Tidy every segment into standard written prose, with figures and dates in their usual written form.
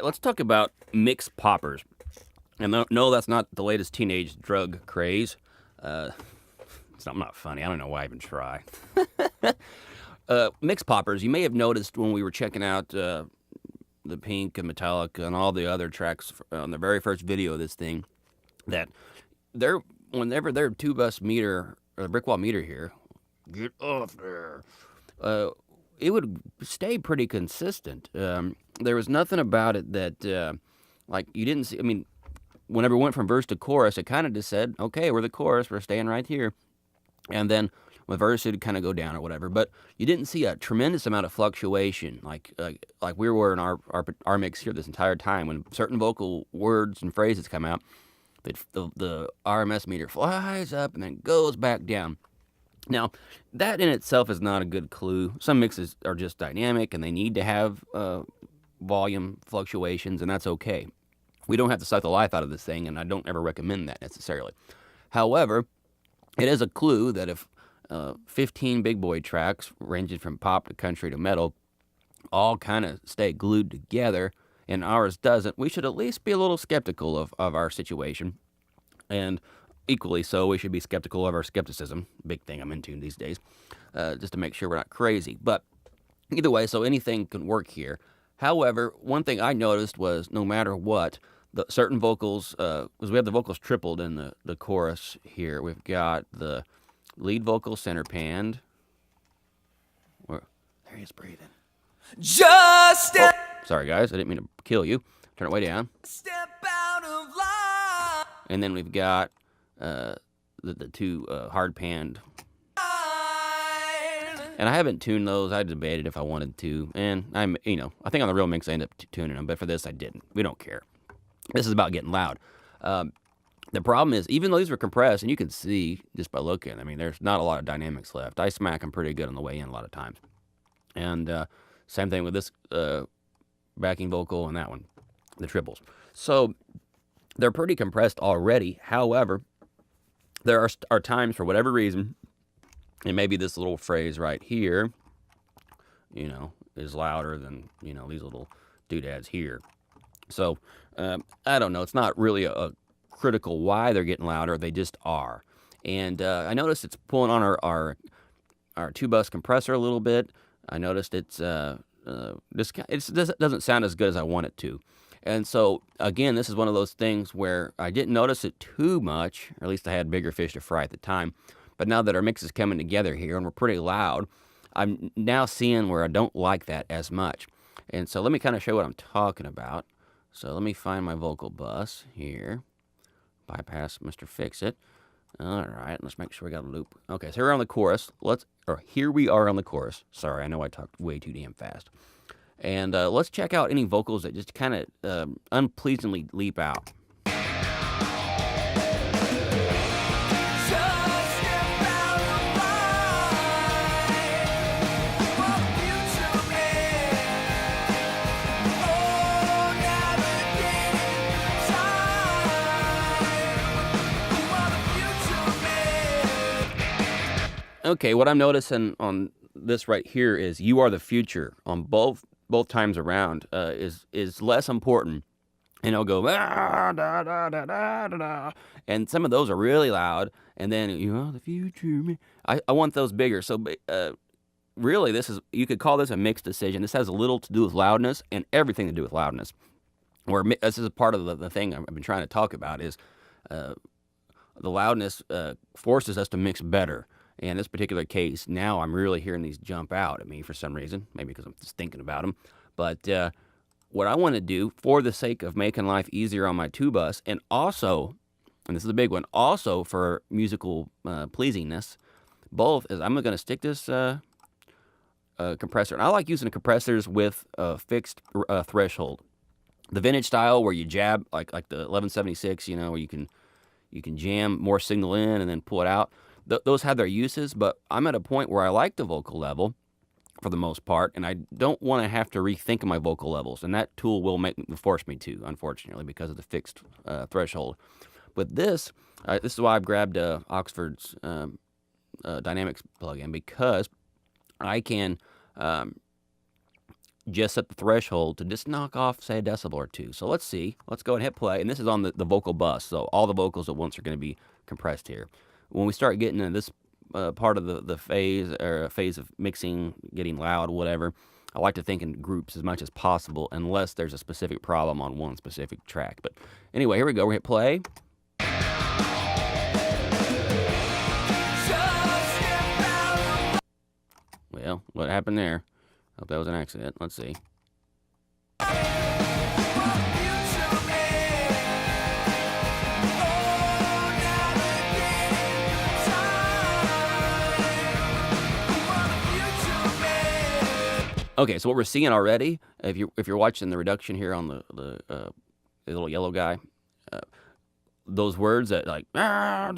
right, let's talk about mixed poppers. And no, that's not the latest teenage drug craze. Uh, I'm not funny. I don't know why I even try. Mixed poppers. You may have noticed when we were checking out the Pink and Metallica and all the other tracks on the very first video of this thing that they're whenever their two bus meter or the brick wall meter here, get off there. Uh, it would stay pretty consistent. There was nothing about it that like you didn't see. I mean, whenever it went from verse to chorus, it kind of just said, "Okay, we're the chorus. We're staying right here," and then with verse it'd kind of go down or whatever. But you didn't see a tremendous amount of fluctuation like we were in our mix here this entire time. When certain vocal words and phrases come out, the RMS meter flies up and then goes back down. Now, that in itself is not a good clue. Some mixes are just dynamic and they need to have volume fluctuations, and that's okay. We don't have to suck the life out of this thing, and I don't ever recommend that necessarily. However, it is a clue that if 15 big boy tracks, ranging from pop to country to metal, all kind of stay glued together, and ours doesn't, we should at least be a little skeptical of our situation. And equally so, we should be skeptical of our skepticism, big thing I'm into these days, just to make sure we're not crazy. But either way, so anything can work here. However, one thing I noticed was no matter what, the certain vocals, because we have the vocals tripled in the chorus here. We've got the lead vocal center panned. There he is breathing. Just step, Sorry, guys, I didn't mean to kill you. Turn it way down. step out of line. And then we've got the two hard panned. And I haven't tuned those. I debated if I wanted to. And I think on the real mix I ended up tuning them. But for this, I didn't. We don't care. This is about getting loud. The problem is, even though these were compressed, and you can see just by looking, I mean, there's not a lot of dynamics left. I smack them pretty good on the way in a lot of times. And same thing with this backing vocal and that one, the triples. So they're pretty compressed already. However, there are times, for whatever reason, and maybe this little phrase right here, is louder than, these little doodads here. So, I don't know. It's not really a critical why they're getting louder. They just are. And I noticed it's pulling on our two-bus compressor a little bit. I noticed it doesn't sound as good as I want it to. And so, again, this is one of those things where I didn't notice it too much, or at least I had bigger fish to fry at the time. But now that our mix is coming together here and we're pretty loud, I'm now seeing where I don't like that as much. And so let me kind of show what I'm talking about. So let me find my vocal bus here. Bypass Mr. Fix-It. All right, let's make sure we got a loop. Okay, so here we're on the chorus. Here we are on the chorus. Sorry, I know I talked way too damn fast. And let's check out any vocals that just kind of unpleasantly leap out. Okay, what I'm noticing on this right here is "You Are the Future" on both times around is less important, and it'll go "Ah, da, da, da, da, da, da," and some of those are really loud, and then "You Are the Future." I want those bigger. So really, you could call this a mixed decision. This has little to do with loudness and everything to do with loudness. This is a part of the thing I've been trying to talk about is the loudness forces us to mix better. In this particular case, now I'm really hearing these jump out at me for some reason, maybe because I'm just thinking about them. But what I want to do, for the sake of making life easier on my two-bus, and also, and this is a big one, also for musical pleasingness, both is I'm going to stick this compressor. And I like using compressors with a fixed threshold. The vintage style where you jab, like the 1176, where you can jam more signal in and then pull it out. Those have their uses, but I'm at a point where I like the vocal level for the most part, and I don't want to have to rethink my vocal levels, and that tool will force me to, unfortunately, because of the fixed threshold. But this is why I've grabbed Oxford's Dynamics plugin, because I can just at the threshold to just knock off, say, a decibel or two. So let's see. Let's go and hit play. And this is on the vocal bus, so all the vocals at once are going to be compressed here. When we start getting into this part of the phase of mixing, getting loud, whatever, I like to think in groups as much as possible, unless there's a specific problem on one specific track. But anyway, here we go. We hit play. Well, what happened there? Hope that was an accident. Let's see. Okay, so what we're seeing already, if you're watching the reduction here on the little yellow guy, those words that like were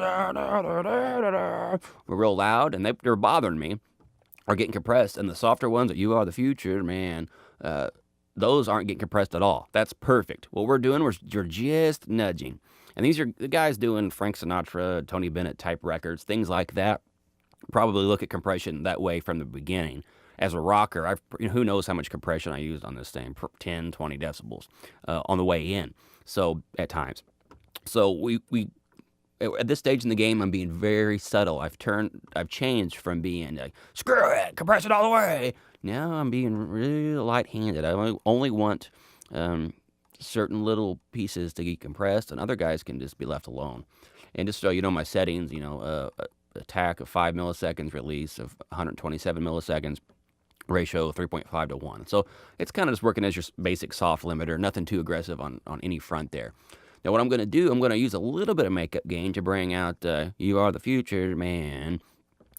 real loud and they're bothering me, are getting compressed, and the softer ones that "You Are the Future," man, those aren't getting compressed at all. That's perfect. What we're doing, you're just nudging. And these are the guys doing Frank Sinatra, Tony Bennett type records, things like that. Probably look at compression that way from the beginning. As a rocker, who knows how much compression I used on this thing, 10, 20 decibels on the way in. So at times. So we at this stage in the game, I'm being very subtle. I've changed from being like, screw it, compress it all the way. Now I'm being really light-handed. I only want certain little pieces to get compressed, and other guys can just be left alone. And just so you know my settings, attack of 5 milliseconds, release of 127 milliseconds, ratio 3.5 to 1. So it's kind of just working as your basic soft limiter, nothing too aggressive on any front there. Now what I'm going to do, I'm going to use a little bit of makeup gain to bring out "You Are the Future," man,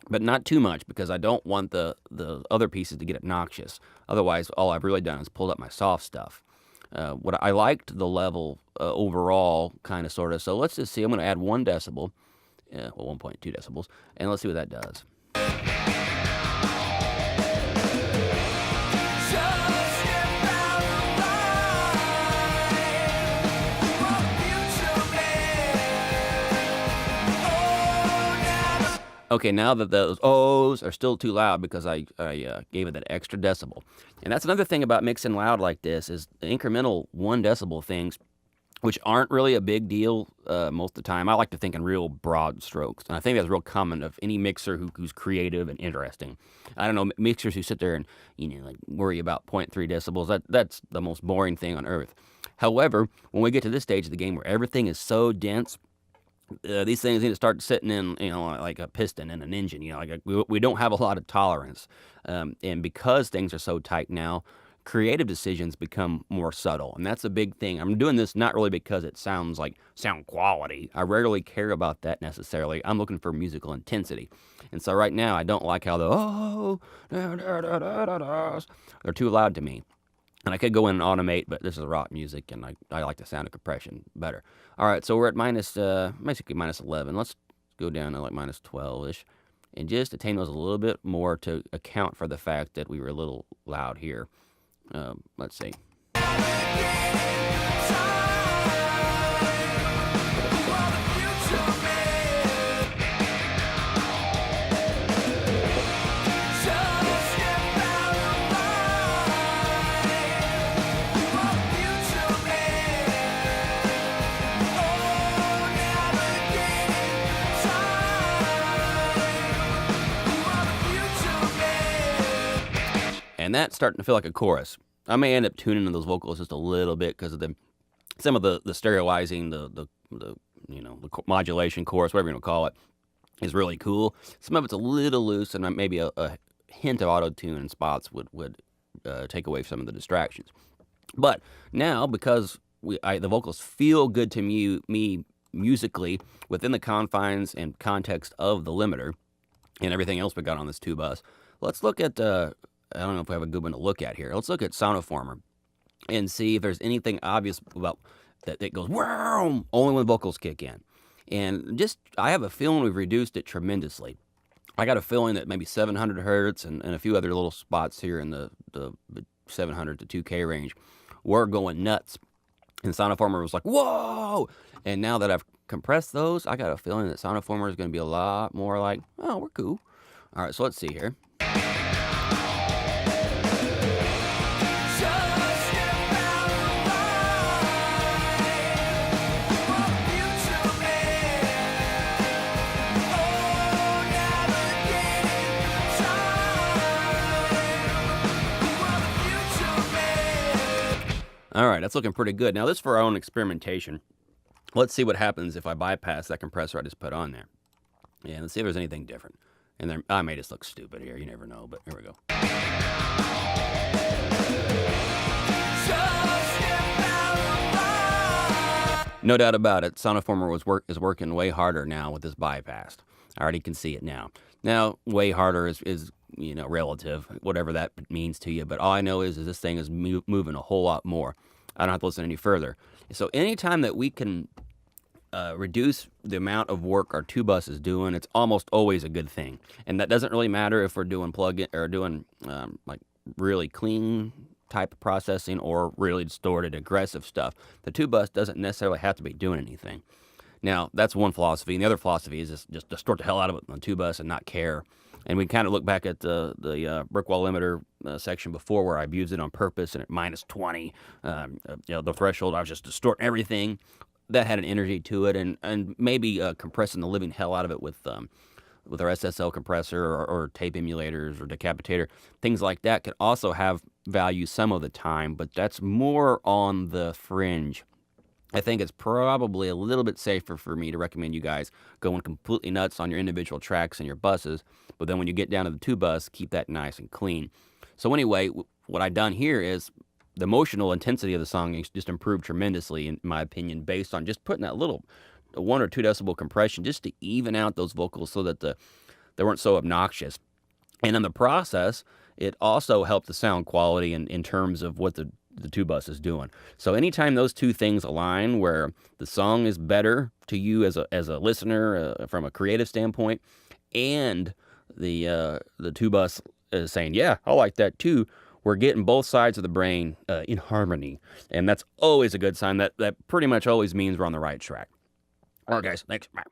but not too much, because I don't want the other pieces to get obnoxious. Otherwise, all I've really done is pulled up my soft stuff. What I liked the level overall, kind of, sort of. So let's just see. I'm going to add 1 decibel, 1.2 decibels, and let's see what that does. Okay, now that those O's are still too loud because I gave it that extra decibel. And that's another thing about mixing loud like this, is the incremental 1 decibel things, which aren't really a big deal most of the time. I like to think in real broad strokes. And I think that's real common of any mixer who's creative and interesting. I don't know, mixers who sit there and, like worry about 0.3 decibels, that's the most boring thing on earth. However, when we get to this stage of the game where everything is so dense, these things need to start sitting in, like a piston in an engine. We don't have a lot of tolerance, and because things are so tight now, creative decisions become more subtle, and that's a big thing. I'm doing this not really because it sounds like sound quality. I rarely care about that necessarily. I'm looking for musical intensity, and so right now I don't like how they're too loud to me. And I could go in and automate, but this is rock music, and I like the sound of compression better. All right, so we're at basically minus 11. Let's go down to like minus 12-ish, and just attain those a little bit more to account for the fact that we were a little loud here. Let's see. And that's starting to feel like a chorus. I may end up tuning in those vocals just a little bit because of some of the stereoizing, the modulation, chorus, whatever you want to call it, is really cool. Some of it's a little loose, and maybe a hint of auto-tune in spots would take away some of the distractions. But now, because the vocals feel good to me musically within the confines and context of the limiter and everything else we got on this 2-bus, let's look at I don't know if we have a good one to look at here. Let's look at Sonoformer and see if there's anything obvious about that goes wow only when vocals kick in. And I have a feeling we've reduced it tremendously. I got a feeling that maybe 700 hertz and a few other little spots here in the 700 to 2K range were going nuts. And Sonoformer was like, whoa! And now that I've compressed those, I got a feeling that Sonoformer is going to be a lot more like, oh, we're cool. All right, so let's see here. All right, that's looking pretty good. Now, this is for our own experimentation. Let's see what happens if I bypass that compressor I just put on there. Yeah, let's see if there's anything different. And then I may just look stupid here. You never know, but here we go. No doubt about it, Sonoformer is working way harder now with this bypassed. I already can see it now. Now, way harder is relative, whatever that means to you. But all I know is this thing is moving a whole lot more. I don't have to listen any further. So anytime that we can reduce the amount of work our two bus is doing, it's almost always a good thing. And that doesn't really matter if we're doing plug-in or doing like really clean type of processing or really distorted, aggressive stuff. The two bus doesn't necessarily have to be doing anything. Now, that's one philosophy. And the other philosophy is just distort the hell out of it on two bus and not care. And we kind of look back at the brick wall limiter section before where I abused it on purpose and at minus 20, the threshold, I was just distorting everything. That had an energy to it, and maybe compressing the living hell out of it with our SSL compressor or tape emulators or decapitator. Things like that could also have value some of the time, but that's more on the fringe. I think it's probably a little bit safer for me to recommend you guys going completely nuts on your individual tracks and your buses, but then when you get down to the two bus, keep that nice and clean. So anyway, what I've done here is the emotional intensity of the song just improved tremendously, in my opinion, based on just putting that little 1 or 2 decibel compression just to even out those vocals so that they weren't so obnoxious. And in the process, it also helped the sound quality in terms of what the two bus is doing. So anytime those two things align, where the song is better to you as a listener from a creative standpoint, and the two bus is saying, yeah, I like that too, we're getting both sides of the brain in harmony. And that's always a good sign. That pretty much always means we're on the right track. All right, guys. Thanks. Bye.